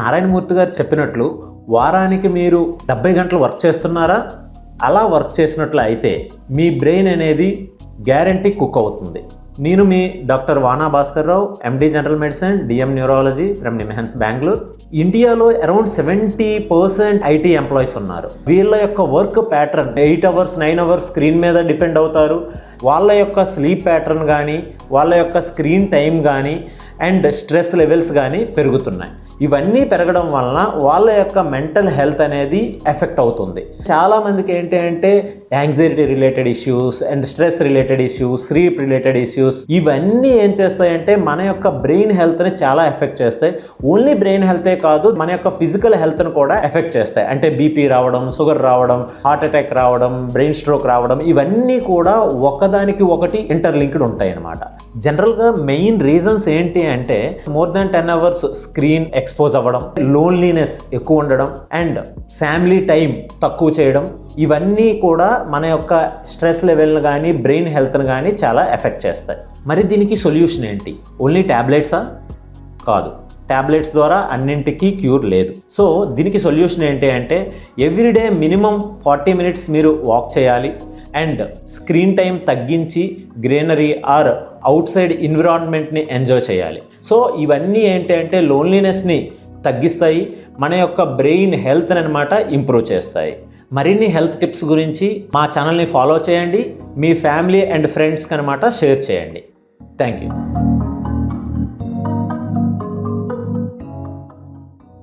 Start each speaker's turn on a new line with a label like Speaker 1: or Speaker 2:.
Speaker 1: నారాయణమూర్తి గారు చెప్పినట్లు వారానికి మీరు 70 గంటలు వర్క్ చేస్తున్నారా? అలా వర్క్ చేసినట్లు అయితే మీ బ్రెయిన్ అనేది గ్యారంటీ కుక్ అవుతుంది. నేను మీ doctor Vana Bhaskar Rao, MD general medicine, DM neurology from NIMHANS Bengaluru. ఇండియాలో అరౌండ్ 70% ఐటీ ఎంప్లాయీస్ ఉన్నారు. వీళ్ళ యొక్క work pattern 8 hours 9 hours screen మీద డిపెండ్ అవుతారు. వాళ్ళ యొక్క స్లీప్ ప్యాటర్న్ కానీ, వాళ్ళ యొక్క స్క్రీన్ టైం కానీ అండ్ స్ట్రెస్ లెవెల్స్ కానీ పెరుగుతున్నాయి. ఇవన్నీ పెరగడం వలన వాళ్ళ యొక్క మెంటల్ హెల్త్ అనేది ఎఫెక్ట్ అవుతుంది. చాలామందికి ఏంటి అంటే anxiety related issues and stress related issues, sleep related issues, ఇవన్నీ ఏం చేస్తాయంటే మన యొక్క బ్రెయిన్ హెల్త్ని చాలా ఎఫెక్ట్ చేస్తాయి. ఓన్లీ బ్రెయిన్ హెల్తే కాదు, మన యొక్క ఫిజికల్ హెల్త్ని కూడా ఎఫెక్ట్ చేస్తాయి. అంటే బీపీ రావడం, షుగర్ రావడం, హార్ట్ అటాక్ రావడం, బ్రెయిన్ స్ట్రోక్ రావడం, ఇవన్నీ కూడా ఒకదానికి ఒకటి ఇంటర్లింక్డ్ ఉంటాయి అన్నమాట. జనరల్గా మెయిన్ రీజన్స్ ఏంటి అంటే more than 10 hours screen expose అవ్వడం, లోన్లీనెస్ ఎక్కువ ఉండడం అండ్ ఫ్యామిలీ టైం తక్కువ చేయడం, ఇవన్నీ కూడా మన యొక్క స్ట్రెస్ లెవెల్ని కానీ బ్రెయిన్ హెల్త్ని కానీ చాలా ఎఫెక్ట్ చేస్తాయి. మరి దీనికి సొల్యూషన్ ఏంటి? ఓన్లీ ట్యాబ్లెట్సా? కాదు, ట్యాబ్లెట్స్ ద్వారా అన్నింటికీ క్యూర్ లేదు. సో దీనికి సొల్యూషన్ ఏంటి అంటే ఎవ్రీడే మినిమం 40 మినిట్స్ మీరు వాక్ చేయాలి అండ్ స్క్రీన్ టైం తగ్గించి గ్రీనరీ ఆర్ అవుట్ సైడ్ ఎన్విరాన్మెంట్ని ఎంజాయ్ చేయాలి. సో ఇవన్నీ ఏంటి అంటే లోన్లీనెస్ని తగ్గిస్తాయి, మన యొక్క బ్రెయిన్ హెల్త్ని అనమాట ఇంప్రూవ్ చేస్తాయి. మరిన్ని హెల్త్ టిప్స్ గురించి మా ఛానల్ని ఫాలో చేయండి, మీ ఫ్యామిలీ అండ్ ఫ్రెండ్స్కి అనమాట షేర్ చేయండి. Thank you.